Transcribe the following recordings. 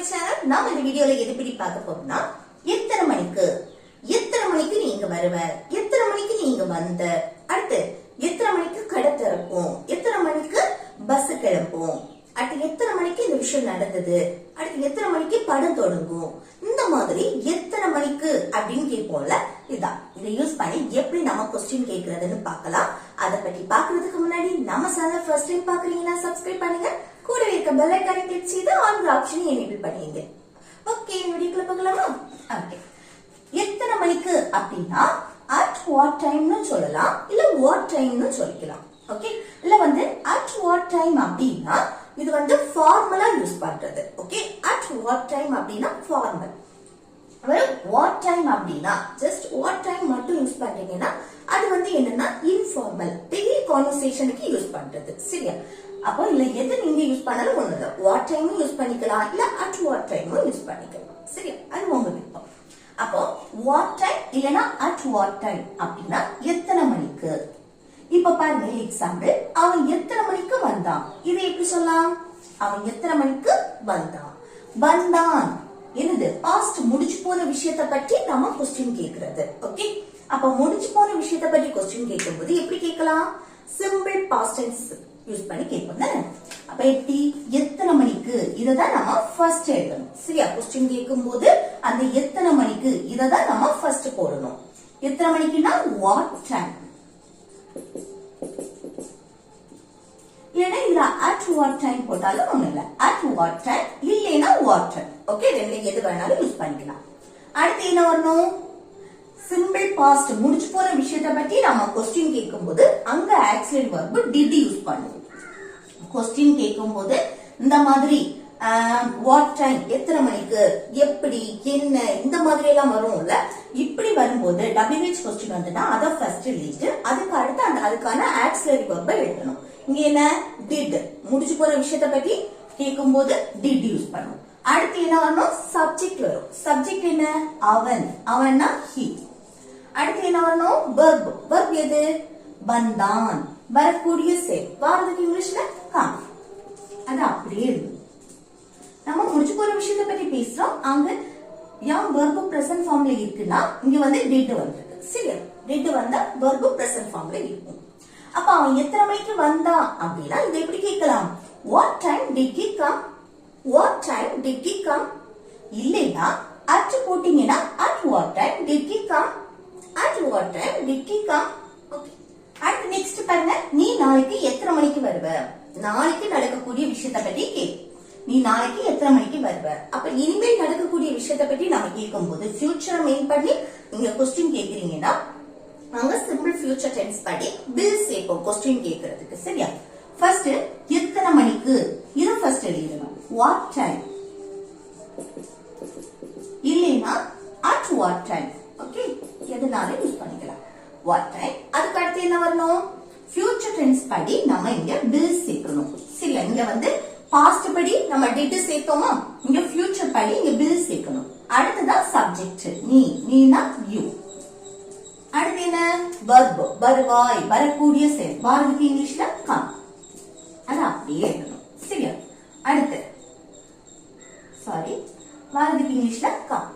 My channel. நாம இந்த வீடியோல எது பத்தி பார்க்க போறோம்னா, எத்தனை மணிக்கு நீங்க வருவ, எத்தனை மணிக்கு நீங்க வந்த, அடுத்து எத்தனை மணிக்கு கடை திறக்கும், எத்தனை மணிக்கு பஸ் கிளம்பும், அடுத்து எத்தனை மணிக்கு இந்த விஷயம் நடந்தது, அடுத்து எத்தனை மணிக்கு படம் தொடங்கும், இந்த மாதிரி எத்தனை மணிக்கு அப்படின்னு கேட்போம்ல. இதான் இதை யூஸ் பண்ணி எப்படி நம்ம கொஸ்டின் கேட்கறதுன்னு பார்க்கலாம். அதை பத்தி பாக்குறதுக்கு முன்னாடி நம்ம சேனல் ஃபர்ஸ்ட் டைம் பாக்குறீங்கன்னா சப்ஸ்கிரைப் பண்ணுங்க. கூடவே இருக்க பெல் ஐகானை கிளிக் செய்து ஆல் ஆப்ஷனை எனேபிள் பண்ணிடுங்க. ஓகே, வீடியோக்குள்ள போகலாமா? ஓகே, எத்தனை மணிக்கு அப்படின்னா at what timeனு சொல்லலாம், இல்ல what timeனு சொல்லிக்கலாம். ஓகே, இல்ல at what time அப்படின்னா இது ஃபார்மலா யூஸ் பண்றது. ஓகே, at what time அப்படின்னா ஃபார்மல். what time அப்படின்னா ஜஸ்ட் what time மட்டும் யூஸ் பண்றீங்கன்னா அது என்னன்னா இன்ஃபார்மல், டெய்லி கான்வர்சேஷனுக்கு யூஸ் பண்றது. சரியா? அப்போ இல்ல எது நீங்க யூஸ் பண்ணாலும் ஒண்ணுல what time யூஸ் பண்ணிக்கலாம், இல்ல at what time யூஸ் பண்ணிக்கலாம். சரியா? அது உங்க விருப்பம். அப்போ what time இல்லனா at what time அப்படின்னா எத்தனை மணிக்கு. இப்ப பாருங்க எக்ஸாம்பிள், அவன் எத்தனை மணிக்கு வந்தான். இதை எப்படி சொல்லலாம்? அவன் எத்தனை மணிக்கு வந்தான். வந்தான் என்னது பாஸ்ட், முடிச்சு போன விஷயத்தை பற்றி நம்ம கொஸ்டின் கேக்குறது. ஓகே, அப்ப முடிச்சு போன விஷயத்தை பற்றி கொஸ்டின் கேட்கும்போது எப்படி கேட்கலாம்? சிம்பிள் பாஸ்ட் டென்ஸ் யூஸ் பண்ணி கேட்போம் தானே. அப்ப எப்படி எத்தனை மணிக்கு இததான் நம்ம ஃபர்ஸ்ட் எழுதணும். சரியா? கொஸ்டின் கேட்கும் போது அந்த எத்தனை மணிக்கு இததான் நம்ம ஃபர்ஸ்ட் போடணும். எத்தனை மணிக்குன்னா வாட் டைம், இல்லைன்னா இதுல at what time போட்டாலும் ஒண்ணு இல்ல. at what time இல்லைன்னா what time. ஓகே, ரெண்டுல எது வேணாலும் யூஸ் பண்ணிக்கலாம். அடுத்து என்ன வரணும்? சிம்பிள் பாஸ்ட், முடிச்சு போன விஷயத்தை பத்தி நம்ம கொஸ்டின் கேட்கும் போது அங்க ஆக்சிலரி வர்ப் did யூஸ் பண்ணுவோம். கொஸ்டின் கேட்கும் போது இந்த மாதிரி வாட் டைம், எத்தனை மணிக்கு, எப்படி, என்ன, இந்த மாதிரி எல்லாம் வரும்ல. இப்படி வரும்போது WH கொஸ்டின் வந்துன்னா அதை ஃபர்ஸ்ட் எழுதிட்டு அதுக்கு அடுத்து அதுக்கான ஆக்சிலரி வர்பை எழுதணும். இங்க என்ன? did, முடிச்சு போற விஷயத்தை பத்தி கேட்கும் போது did யூஸ் பண்ணும். அடுத்து என்ன வரணும்? சப்ஜெக்ட் வரும். சப்ஜெக்ட் என்ன? அவன், அவன்னா he. அடுத்து என்ன வரணும்? verb. verb எது? வந்தான், வரக்கூடிய செயல். வாரதுக்கு இங்கிலீஷ்ல come. அது அப்படியே இருக்கு. நம்ம முடிச்சு போற விஷயத்தை பத்தி பேசுறோம். அங்க யாம் verb present formல இருக்குன்னா இங்க did வந்திருக்கு. சரியா? did வந்தா verb present formல இருக்கும். அப்ப அவன் எத்தனை மணிக்கு வந்தான் அப்படின்னா இதை எப்படி கேட்கலாம்? what time did he come, what time did he come. இல்லைன்னா at போட்டீங்கன்னா at what time did he come, at what time did he come. Okay, அடுத்து நெக்ஸ்ட் பாருங்க, நீ நாளைக்கு எத்தனை மணிக்கு வருவ. நாளைக்கு நடக்கக்கூடிய விஷயத்தை பத்தி கேட்கு. நீ நாளைக்கு எத்தனை மணிக்கு வருவ. அப்ப இனிமேல் நடக்கக்கூடிய விஷயத்தை பத்தி நாம கேட்கும் போது ஃபியூச்சரை மெயின் பண்ணி நீங்க கொஸ்டின் கேக்குறீங்கன்னா அங்க சிம்பிள் ஃபியூச்சர் டென்ஸ் படி will சேர்ப்போம் கொஸ்டின் கேக்குறதுக்கு. சரியா? ஃபர்ஸ்ட் எத்தனை மணிக்கு இது ஃபர்ஸ்ட் எழுதணும். what time இல்லைன்னா at what time. ஓகே, எதனால யூஸ் பண்ணிக்கலாம் what time. அதுக்கு அடுத்து என்ன வரணும்? ஃபியூச்சர் டென்ஸ் படி நம்ம இங்க will சேர்க்கணும். சரியா? இங்க பாஸ்ட் படி நம்ம did சேர்த்தோமா, இங்க ஃபியூச்சர் படி இங்க will சேர்க்கணும். அடுத்ததான் சப்ஜெக்ட் நீ, நீனா you. அடுத்து என்ன? verb, வருவாய், வரக்கூடிய செயல். வாரதுக்கு இங்கிலீஷ்ல come. அது அப்படியே எழுதணும். சரியா? அடுத்து வாரதுக்கு இங்கிலீஷ்ல come.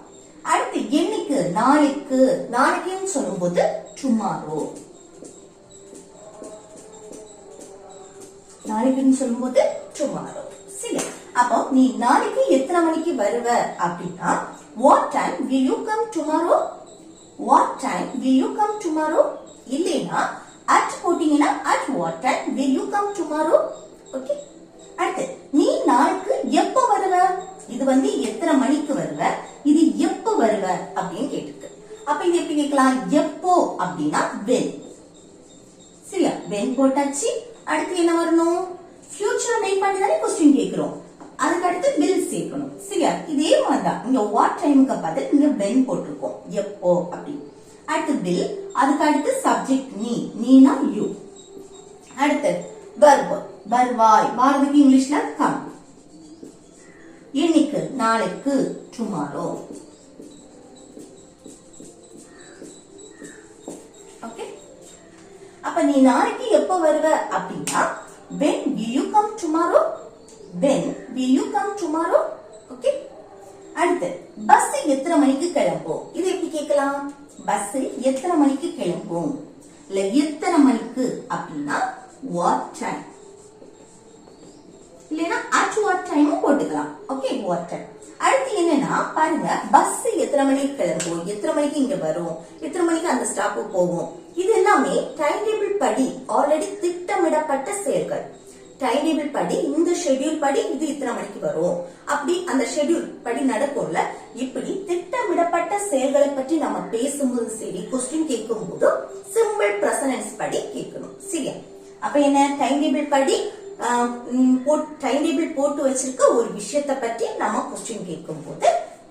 அடுத்து என்னைக்கு? நாளைக்கு. நாளைக்குன்னு சொல்லும்போது tomorrow. நாளைக்குன்னு சொல்லும்போது tomorrow. சரியா? அப்போ நீ நாளைக்கு எத்தனை மணிக்கு வருவ அப்படின்னா what time will you come tomorrow, what time will you come tomorrow. இல்லைன்னா at போட்டீங்கன்னா at what time will you come tomorrow. Okay, அடுத்து நீ நாளைக்கு எப்ப வருவ. இது எத்தனை மணிக்கு வருவ, இது எப்ப வருவ அப்படின்னு கேட்டிருக்கு. அப்ப இது எப்படி கேட்கலாம்? எப்போ அப்படின்னா when. சரியா? when போட்டாச்சு. அடுத்து என்ன வரணும்? ஃபியூச்சர் மெயின் பண்ணி தானே கொஸ்டின் கேட்கிறோம். அதுக்கு அடுத்து will சேர்க்கணும். சரியா? இதே மாதிரிதான் இங்க வாட் டைமுக்கு பதில் இங்க when போட்டிருக்கோம், எப்போ அப்படி. அடுத்து will, அதுக்கு அடுத்து சப்ஜெக்ட் நீ, நீனா you. அடுத்து verb, வருவாய், வாரதுக்கு இங்கிலீஷ்ல come. என்னைக்கு? நாளைக்கு tomorrow. ஓகே, அப்ப நீ நாளைக்கு எப்ப வருவ அப்படின்னா when will you come tomorrow, when will you come tomorrow. Okay, அடுத்து பஸ் எத்தனை மணிக்கு கிளம்பும்? இது எப்படி கேட்கலாம்? பஸ் எத்தனை மணிக்கு கிளம்பும்? இல்ல எத்தனை மணிக்கு அப்படின்னா what time, இல்லனா at what time போட்டுக்கலாம். Okay, what time. அடுத்து என்னன்னா பாருங்க, பஸ் எத்தனை மணிக்கு கிளம்பும், எத்தனை மணிக்கு இங்க வரும், எத்தனை மணிக்கு அந்த ஸ்டாப்பு போகும், இது எல்லாமே டைம் டேபிள் படி ஆல்ரெடி திட்டமிடப்பட்ட செயல்கள். டைம் டேபிள் படி இந்த ஷெட்யூல் படி இது இத்தனை மணிக்கு வரும், அப்படி அந்த ஷெட்யூல் படி நடக்கும்ல. இப்படி திட்டமிடப்பட்ட செயல்களை பற்றி நம்ம பேசும்போது சரி, கொஸ்டின் கேட்கும் போது சிம்பிள் பிரசன்ஸ் படி கேட்கணும். சரியா? அப்ப என்ன, டைம் டேபிள் படி டைம் டேபிள் போட்டு வச்சிருக்க ஒரு விஷயத்தை பற்றி நம்ம கொஸ்டின் கேட்கும் போது,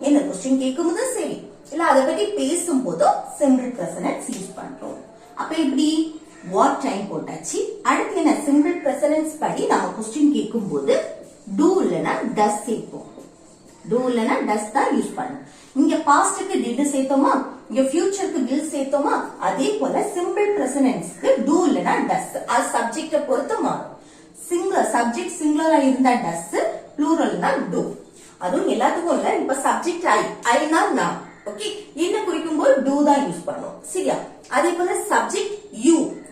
என்ன கொஸ்டின் கேட்கும் போது சரி, இல்ல அதை பத்தி பேசும் போதும் சிம்பிள் பிரசன்ஸ் யூஸ் பண்றோம். அப்ப இப்படி what time போட்டாச்சு. அடுத்து என்ன, சிம்பிள் பிரசன்ஸ் படி நம்ம கொஸ்டின் கேட்கும் போது do இல்லனா does சேர்ப்போம். do இல்லனா does தான் யூஸ் பண்ணணும். இங்க பாஸ்ட்க்கு did சேர்த்தோமா, இங்க ஃபியூச்சருக்கு will சேர்த்தோமா, அதே போல சிம்பிள் பிரசன்ஸ்க்கு do இல்லனா does. அது சப்ஜெக்ட பொறுத்து மாறும். சிங்குலர் சப்ஜெக்ட் சிங்குலரா இருந்தா does, ப்ளூரல்னா do. அதுவும் எல்லாத்துக்கும் இல்ல, இப்ப சப்ஜெக்ட் ஐனா நான், ஓகே, என்ன குறிக்கும் போது do தான் யூஸ் பண்ணும். சரியா? அதே போல சப்ஜெக்ட்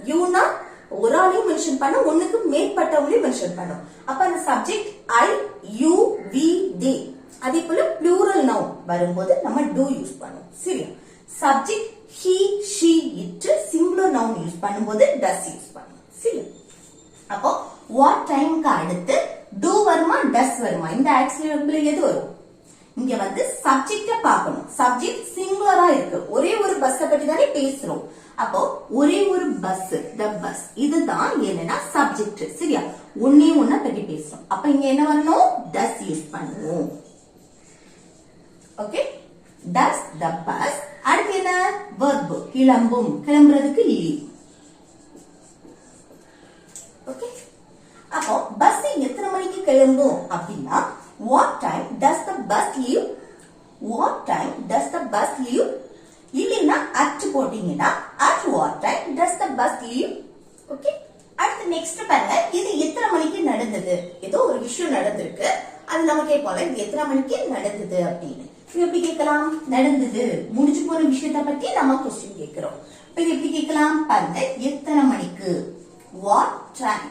யூனா ஒரு ஆளையும் மென்ஷன் பண்ண, ஒண்ணுக்கு மேற்பட்டவங்களையும் மென்ஷன் பண்ணும். அப்ப அந்த சப்ஜெக்ட் ஐ, யூ, வி, தே. அதே போல ப்ளூரல் நவுன் வரும்போது நம்ம do யூஸ் பண்ணும். சரியா? Subject he, she, it, singular noun use பண்ணும்போது does யூஸ் பண்ணும். சரியா? அப்போ what டைம்க்கு அடுத்து do வருமா does வருமா? இந்த ஆக்சிலரில எது வரும்? இங்க வந்து சப்ஜெக்ட பார்க்கணும். சப்ஜெக்ட் சிங்குலரா இருக்கு, ஒரே ஒரு பஸ் பத்தி தானே பேசுறோம். அப்போ ஒரே ஒரு பஸ், the bus, இதுதான் என்னன்னா சப்ஜெக்ட். சரியா? ஒன்னே ஒன்ன பத்தி பேசுறோம். அப்ப இங்க என்ன வரணும்? does யூஸ் பண்ணுவோம். Okay, does the bus. அடுத்து என்ன, verb, கிளம்பும், கிளம்புறதுக்கு leave. ஓகே, அப்போ பஸ் எத்தனை மணிக்கு கிளம்பும் அப்படின்னா what time does the bus leave? what time does the bus leave? இல்லைன்னா at போட்டீங்கன்னா at what time does the bus leave? Okay, அடுத்து நெக்ஸ்ட் பாருங்க, இது எத்தனை மணிக்கு நடந்தது? ஏதோ ஒரு விஷயம் நடந்திருக்கு, அது நம்ம கேட்போம்ல, இது எத்தனை மணிக்கு நடந்தது அப்படின்னு. இது எப்படி கேட்கலாம்? நடந்தது, முடிஞ்சு போற விஷயத்தை பத்தி நம்ம கொஸ்டின் கேட்கிறோம். இது எப்படி கேட்கலாம் பாருங்க, எத்தனை மணிக்கு, what time,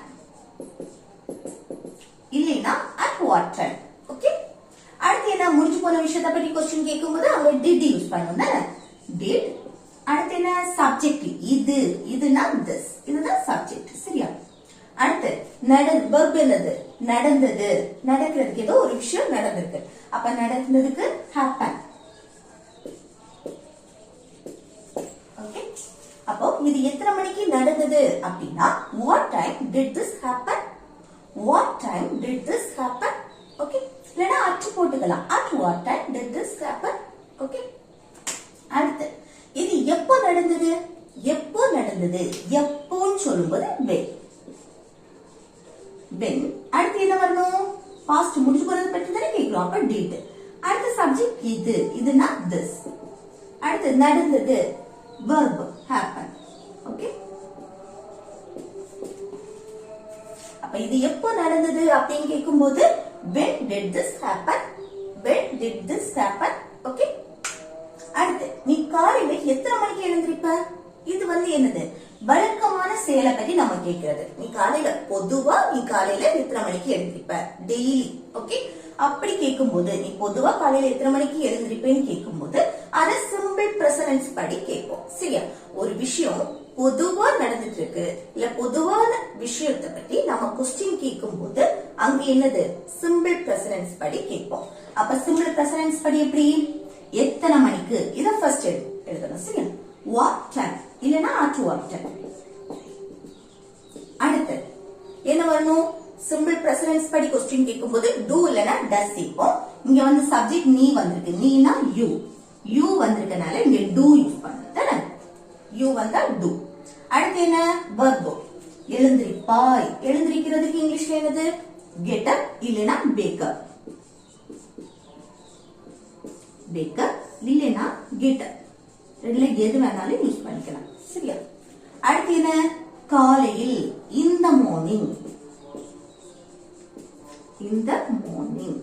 இல்லைன்னா at what time. ஓகே, அடுத்து என்ன, முடிஞ்சு போன விஷயத்தை பத்தி கொஸ்டின் கேட்கும்போது அவங்க did யூஸ் பண்ணணும் தானே, did. அடுத்து என்ன, சப்ஜெக்ட் இது, இதுனா this, இதுதான் சப்ஜெக்ட். சரியா? அடுத்து verb என்னது, நடந்தது, நடக்கிறதுக்கு ஏதோ ஒரு விஷயம் நடந்திருக்கு, அப்ப நடந்ததுக்கு happen. ஓகே, அப்போ இது எத்தனை மணிக்கு நடந்தது அப்படின்னா what time did this happen? what time did this happen? Okay, இல்லனா at போட்டுக்கலாம், at what time did this happen? Okay, அடுத்து இது எப்போ நடந்தது, எப்போ நடந்தது, எப்போன்னு சொல்லும்போது when. when. அடுத்து என்ன வரணும், past முடிஞ்சு போறது பத்தி தானே கேக்குறோம், அப்ப did. அடுத்து சப்ஜெக்ட் இது, இதுனா this. அடுத்து நடந்தது, verb happen. ஓகே, அப்ப இது எப்போ நடந்தது அப்படின்னு கேட்கும்போது when did this happen? when did this happen? Okay, அடுத்து நீ காலையில எத்தனை மணிக்கு எழுந்திருப்ப? இது வந்து என்னது, வழக்கமான செயலை பத்தி நம்ம கேட்கிறது. நீ காலையில பொதுவா நீ காலையில எத்தனை மணிக்கு எழுந்திருப்ப, டெய்லி. ஓகே, அப்படி கேட்கும்போது நீ பொதுவா காலையில எத்தனை மணிக்கு எழுந்திருப்பேன்னு கேட்கும்போது அதை சிம்பிள் பிரசன்ஸ் படி கேட்போம். சரியா? ஒரு விஷயம் பொதுவா நடந்துட்டு இருக்கு, இல்ல பொதுவான விஷயத்தை பத்தி நம்ம கொஸ்டின் கேட்கும் போது அங்க என்னது, சிம்பிள் பிரசன்ஸ் படி கேட்போம். அப்ப சிம்பிள் பிரசன்ஸ் படி எப்படி, எத்தனை மணிக்கு, இத ஃபர்ஸ்ட் எழுதணும். சரியா? what time, இல்லனா at what time. அடுத்து என்ன வரணும், சிம்பிள் பிரசன்ஸ் படி கொஸ்டின் கேட்கும்போது do இல்லனா does சேர்ப்போம். இங்க வந்து சப்ஜெக்ட் நீ வந்திருக்கு, நீனா you வந்திருக்கனால இங்க do யூஸ் பண்ணணும் தானே, you வந்தா do. அடுத்து என்ன, verb, எழுந்திருப்பாய், எழுந்திருக்கிறதுக்கு இங்கிலீஷ்ல என்னது, get up இல்லனா wake up. wake up இல்லனா get up, ரெண்டுல எது வேணாலும் யூஸ் பண்ணிக்கலாம். சரியா? அடுத்து என்ன, காலையில், in the morning. in the morning.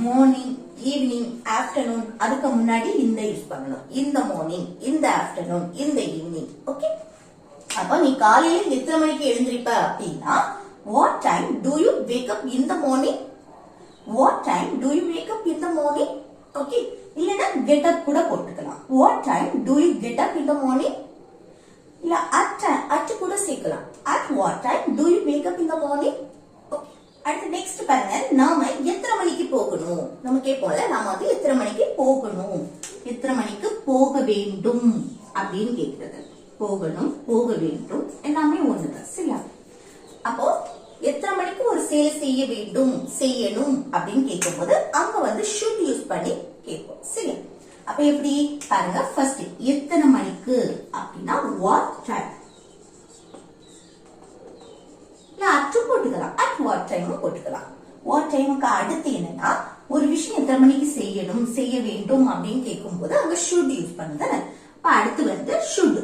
Morning, evening, afternoon, அதுக்கு முன்னாடி இந்த யூஸ் பண்ணணும். இந்த மார்னிங், இந்த ஆஃப்டர்நூன், இந்த ஈவினிங். ஓகே, அப்ப நீ காலையில எத்தனை மணிக்கு எழுந்திருப்ப அப்படின்னா what time do you wake up in the morning? What time do you wake up in the morning? Okay, இல்லனா get up கூட போட்டுக்கலாம். What time do you get up in the morning? இல்ல at கூட சேர்க்கலாம். At what time do you wake up in the morning? Okay, அடுத்து next பாருங்க, நாம எத்தனை மணிக்கு போகணும் நம்ம கேட்போம்ல, நாம வந்து எத்தனை மணிக்கு போகணும், எத்தனை மணிக்கு போக வேண்டும் அப்படின்னு கேட்கிறது. போகணும், போக வேண்டும் எல்லாமே ஒண்ணுதான் சரியா? அப்போ எத்தனை மணிக்கு ஒரு செயல் செய்ய வேண்டும், செய்யணும் அப்படின்னு கேட்கும் போது அங்க வந்து should யூஸ் பண்ணி கேட்போம் சரியா? அப்ப எப்படி பாருங்க, ஃபர்ஸ்ட் எத்தனை மணிக்கு அப்படின்னா what time, அட் போட்டுக்கலாம், அட் வாட் டைம் போட்டுக்கலாம். வாட் டைமுக்கு அடுத்து என்னன்னா ஒரு விஷயம் எத்தனை மணிக்கு செய்யணும், செய்ய வேண்டும் அப்படின்னு கேட்கும் போது அங்க should யூஸ் பண்ணுது. அப்ப அடுத்து வந்து should.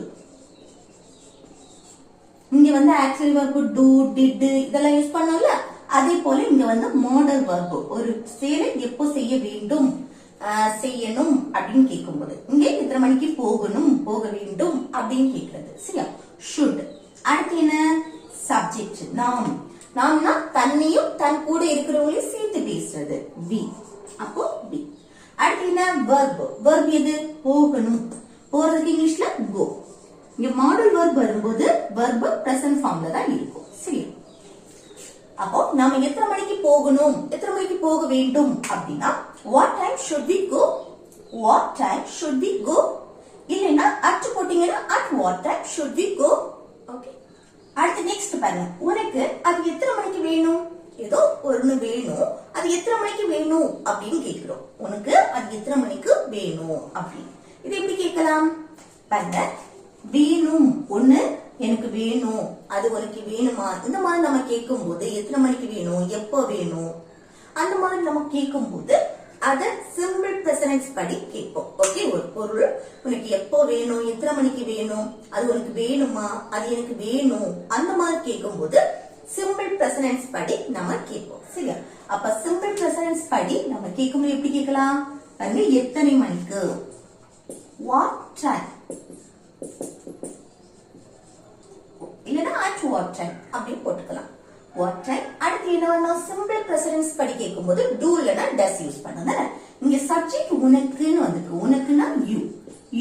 இங்க வந்து ஆக்சுவல் verb do, did இதெல்லாம் யூஸ் பண்ணோம்ல, அதே போல இங்க வந்து மாடல் verb, ஒரு செயலை எப்போ செய்ய வேண்டும், செய்யணும் அப்படின்னு கேட்கும் போது இங்க எத்தனை மணிக்கு போகணும், போக வேண்டும் அப்படின்னு கேட்கிறது சரியா? should. அடுத்து என்ன சப்ஜெக்ட், நாம். நாம்னா தன்னையும் தன் கூட இருக்கிறவங்களையும் சேர்த்து பேசுறது be. அப்போ be. அடுத்து என்ன verb. verb எது? போகணும். போறதுக்கு இங்கிலீஷ்ல go. இங்க மாடல் verb வரும்போது verb present formல தான் இருக்கும் சரி? அப்போ நாம எத்தனை மணிக்கு போகணும், எத்தனை மணிக்கு போக வேண்டும் அப்படின்னா what time should we go? What time should we go? இல்லனா at போட்டீங்கன்னா at what time should we go? Okay, அடுத்து நெக்ஸ்ட் பாருங்க, உனக்கு அது எத்தனை மணிக்கு வேணும், ஏதோ ஒன்னு வேணும், அது எத்தனை மணிக்கு வேணும் அப்படின்னு கேக்குறோம். உனக்கு அது எத்தனை மணிக்கு வேணும் அப்படி இது எப்படி கேட்கலாம் பாருங்க, வேணும் ஒண்ணு எனக்கு வேணும், அது உனக்கு வேணுமா, இந்த மாதிரி நம்ம கேட்கும் போது எத்தனை மணிக்கு வேணும், எப்போ வேணும், அந்த மாதிரி நம்ம கேட்கும் போது அத சிம்பிள் பிரசன்ஸ் படி கேட்போம். ஓகே, ஒரு பொருள் உனக்கு எப்போ வேணும், எத்தனை மணிக்கு வேணும், அது உனக்கு வேணுமா, அது எனக்கு வேணும், அந்த மாதிரி கேட்கும் போது சிம்பிள் பிரசன்ஸ் படி நம்ம கேட்போம் சரியா? அப்ப சிம்பிள் பிரசன்ஸ் படி நம்ம கேட்கும்போது எப்படி கேட்கலாம் பாருங்க, எத்தனை மணிக்கு, what time, இல்லனா at what time அப்படி போட்டுக்கலாம். what time. அடுத்து என்ன சிம்பிள் பிரசன்ஸ் படி கேட்கும்போது do இல்லனா does யூஸ் பண்ணுங்க. இங்க சப்ஜெக்ட் உனக்குன்னு வந்துருக்கு, உனக்குன்னா you,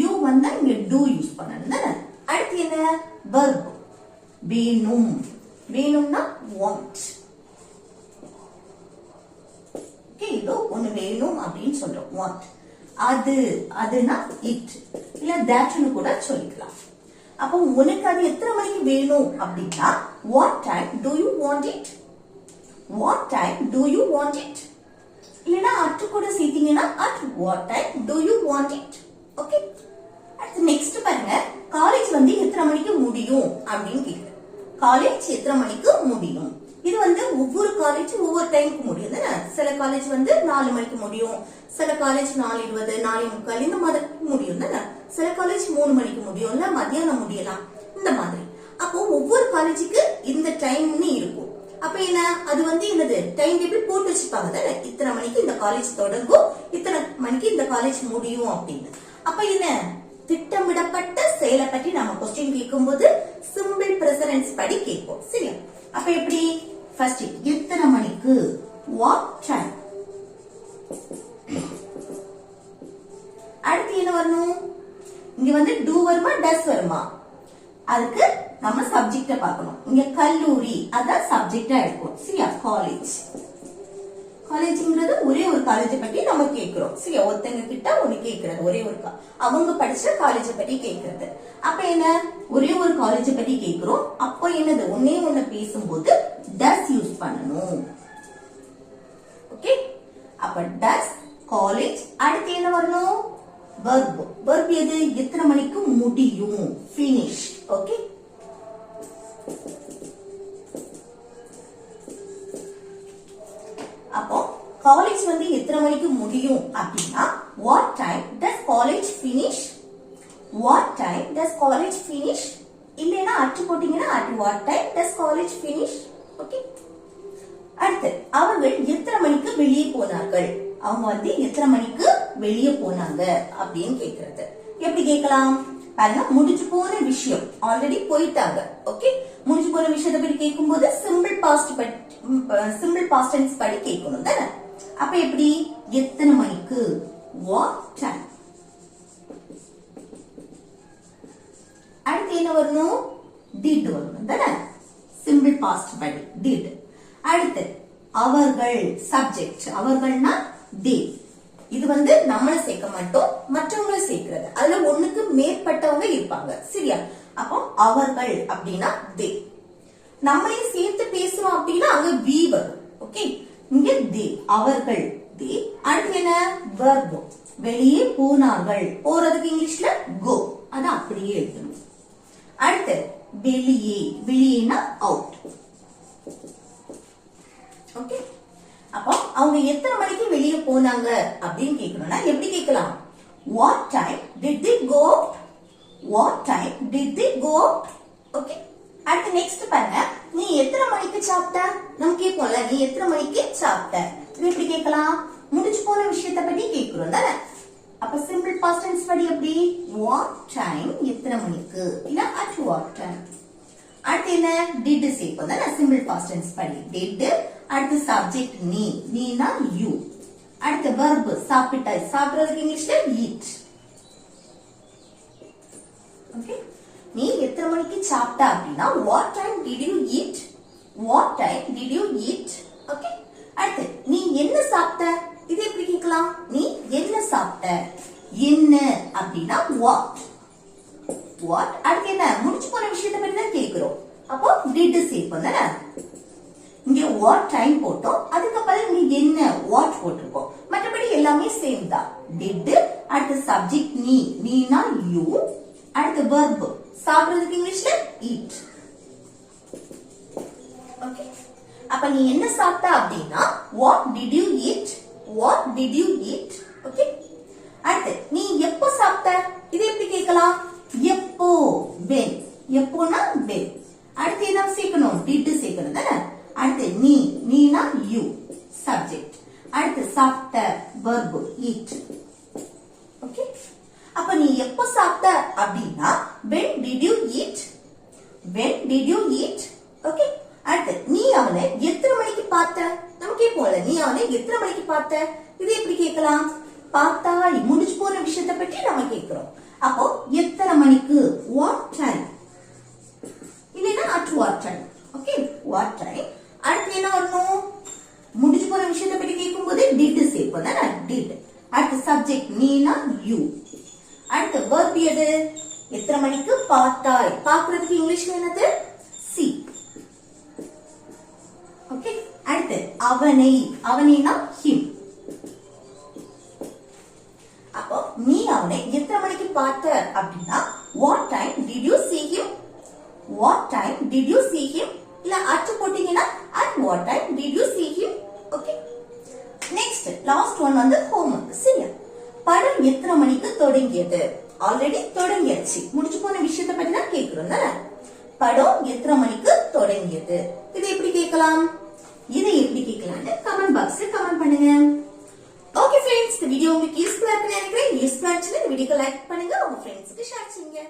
you வந்தா இங்க do யூஸ் பண்ணணும். அடுத்து என்ன verb, வேணும். வேணும்னா want. ஓகே, இதோ ஒன்னு வேணும் அப்படின்னு சொல்றோம் want. அது, அதுனா it, இல்ல thatன்னு கூட சொல்லிக்கலாம். அப்போ உனக்கு அது எத்தனை மணிக்கு வேணும் அப்படின்னா what time do you want it? What time do you want it? இல்லனா at கூட சேர்த்தீங்கன்னா at what time do you want it? Okay, அடுத்து நெக்ஸ்ட் பாருங்க, காலேஜ் வந்து எத்தனை மணிக்கு முடியும் அப்படின்னு கேக்குது. காலேஜ் எத்தனை மணிக்கு முடியும், இது வந்து ஒவ்வொரு காலேஜ் ஒவ்வொரு டைமுக்கு முடியும் தானே? சில காலேஜ் வந்து 4 மணிக்கு முடியும், சில காலேஜ் 4:20, 4:45 இந்த மாதிரி முடியும் தானே? சில காலேஜ் 3 மணிக்கு முடியும், இல்ல மத்தியானம் முடியலாம் இந்த மாதிரி. அப்போ ஒவ்வொரு காலேஜுக்கு இந்த டைம்னு இருக்கும். அப்ப என்ன, அது வந்து என்னது டைம் டேபிள் போட்டு வச்சுப்பாங்க தானே, இத்தனை மணிக்கு இந்த காலேஜ் தொடங்கும், இத்தனை மணிக்கு இந்த காலேஜ் முடியும் அப்படின்னு. அப்ப என்ன திட்டமிடப்பட்ட செயலை பற்றி நம்ம கொஸ்டின் கேட்கும் போது சிம்பிள் பிரசன்ஸ் படி கேட்போம் சரியா? அப்ப எப்படி ஃபர்ஸ்ட் எத்தனை மணிக்கு what time. அடுத்து என்ன வரணும், இங்க வந்து do வருமா does வருமா, அதுக்கு நம்ம சப்ஜெக்ட பார்க்கணும். இங்க கல்லூரி அதான் சப்ஜெக்டா இருக்கும் சரியா? காலேஜ், காலேஜ்ங்கிறது ஒரே ஒரு காலேஜ் பத்தி நம்ம கேக்குறோம் சரியா? ஒருத்தங்க கிட்ட ஒண்ணு கேக்குறது, ஒரே ஒரு அவங்க படிச்ச காலேஜ் பத்தி கேக்குறது. அப்ப என்ன ஒரே ஒரு காலேஜ் பத்தி கேக்குறோம், அப்ப என்னது ஒன்னே ஒண்ணு பேசும்போது does யூஸ் பண்ணணும். ஓகே, அப்ப does காலேஜ். அடுத்து என்ன வரணும் verb. verb எது, எத்தனை மணிக்கு முடியும், finish. ஓகே, அப்போ காலேஜ் வந்து எத்தனை மணிக்கு முடியும் அப்படின்னா what time does college finish? What time does college finish? இல்லனா அட் போட்டீங்கன்னா at what time does college finish? Okay, அடுத்து அவர்கள் எத்தனை மணிக்கு வெளியே போனார்கள். அவங்க வந்து எத்தனை மணிக்கு வெளியே போனாங்க அப்படின்னு கேக்குறது. எப்படி கேட்கலாம் பாருங்க, முடிஞ்சு போன விஷயம் ஆல்ரெடி போயிட்டாங்க. ஓகே, முடிஞ்சு போன விஷயத்தை பத்தி கேட்கும் போது சிம்பிள் பாஸ்ட் டென்ஸ் படி கேட்கணும் தானே. அப்ப எப்படி எத்தனை மணிக்கு, வாட் டைம். அடுத்து என்ன வரணும், did வரணும் தானே, சிம்பிள் பாஸ்ட் படி did. அடுத்து அவர்கள், சப்ஜெக்ட், அவர்கள்னா they. இது வந்து நம்மள சேர்க்க மாட்டோம், மற்றவங்களை சேர்க்கிறது. அதுல ஒண்ணுக்கு மேற்பட்டவங்க இருப்பாங்க சரியா. அப்போ அவர்கள் அப்படின்னா they. நம்மளையும் சேர்த்து பேசுறோம் அப்படின்னா அங்க we வரும். ஓகே, இங்க they, அவர்கள் they. அடுத்து என்ன, verb, வெளியே போனார்கள், போறதுக்கு இங்கிலீஷ்ல go, அத அப்படியே எழுதணும். அடுத்து வெளியே, வெளியேனா out. ஓகே, அப்போ அவங்க எத்தனை மணிக்கு வெளியே போனாங்க அப்படின்னு கேட்கணும்னா எப்படி கேட்கலாம், what time did they go out? What time did they go out? Okay, அடுத்து நெக்ஸ்ட் பாருங்க, நீ எத்தனை மணிக்கு சாப்பிட்ட, நம்ம கேட்போம்ல நீ எத்தனை மணிக்கு சாப்பிட்ட. இது எப்படி கேட்கலாம், முடிஞ்சு போன விஷயத்தை பத்தி கேட்கிறோம் தானே. அப்ப சிம்பிள் பாஸ்ட் டென்ஸ் படி எப்படி, what time எத்தனை மணிக்கு, இல்ல at what time. அடுத்து என்ன, did சேர்ப்போம் தானே, சிம்பிள் பாஸ்ட் டென்ஸ் படி did. அடுத்து சப்ஜெக்ட் நீ, நீனா you. அடுத்து verb சாப்பிட்டாய், சாப்பிடுறதுக்கு இங்கிலீஷ்ல eat. ஓகே, நீ எத்தனை மணிக்கு சாப்பிட்ட அப்படின்னா what time did you eat? What time did you eat? Okay, அடுத்து நீ என்ன சாப்பிட்ட, இது எப்படி கேட்கலாம், நீ என்ன சாப்பிட்ட, என்ன அப்படின்னா what. What. அடுத்து என்ன, முடிச்சு போன விஷயத்தை பத்தி தான் கேக்குறோம். அப்போ did சேர்ப்போம் தானே. இங்க what time போட்டோம், அதுக்கப்புறம் இங்க என்ன what போட்டிருக்கோம். மற்றபடி எல்லாமே சேம் தான். did. அடுத்து சப்ஜெக்ட் நீ, நீனா you. அடுத்து verb சாப்பிடுறதுக்கு இங்கிலீஷ்ல eat. ஓகே, அப்ப நீ என்ன சாப்பிட்ட அப்படின்னா what did you eat? What did you eat? Okay, அடுத்து நீ எப்போ சாப்பிட்ட, இது எப்படி கேட்கலாம், எப்போ, when. எப்போனா when. அடுத்து என்ன சேர்க்கணும், did சேர்க்கணும் தானே. அடுத்து நீ, நீனா you, சப்ஜெக்ட். அடுத்து சாப்பிட்ட verb eat. ஓகே, அப்ப நீ எப்போ சாப்பிட்ட அப்படின்னா when did you eat? When did you eat? Okay, அடுத்து நீ அவனை எத்தனை மணிக்கு பார்த்த, நமக்கே போல நீ அவனை எத்தனை மணிக்கு பார்த்த, இது எப்படி கேட்கலாம், பார்த்தாய், முடிச்சு போன விஷயத்தை பற்றி நம்ம கேட்கிறோம். அப்போ எத்தனை மணிக்கு, what time, இல்லைன்னா at what time. Okay, what time. அடுத்து என்ன வரணும், முடிச்சு போன விஷயத்தை பற்றி கேட்கும் போது did சேர்ப்போம் தானே, did. அடுத்து சப்ஜெக்ட் நீனா you. அடுத்து verb எது, எத்தனை மணிக்கு பார்த்தாய், பார்க்கிறதுக்கு இங்கிலீஷ்ல என்னது, see. ஓகே, அடுத்து அவனை, அவனைனா him. அப்போ நீ அவனை எத்தனை மணிக்கு பார்த்த அப்படின்னா what time did you see him? What time did you see him? இல்ல at போட்டீங்கன்னா at what time did you see him? Okay, next last one வந்து ஹோம்வொர்க் சரியா. படம் எத்தனை மணிக்கு தொடங்கியது, ஆல்ரெடி தொடங்கியாச்சு, முடிச்சு போன விஷயத்தை பத்தி தான் கேக்குறோம் தானே. படம் எத்தனை மணிக்கு தொடங்கியது, இதை எப்படி கேட்கலாம், இதை எப்படி கேட்கலாம்னு கமெண்ட் பாக்ஸ்ல கமெண்ட் பண்ணுங்க. ஓகே ஃப்ரெண்ட்ஸ், இந்த வீடியோ உங்களுக்கு யூஸ்ஃபுல்லா இருக்குன்னு நினைக்கிறேன். யூஸ்ஃபுல்லா இருந்துச்சுன்னா இந்த வீடியோக்கு லைக் பண்ணுங்க, உங்க ஃப்ரெண்ட்ஸ்க்கு ஷேர் பண்ணுங்க.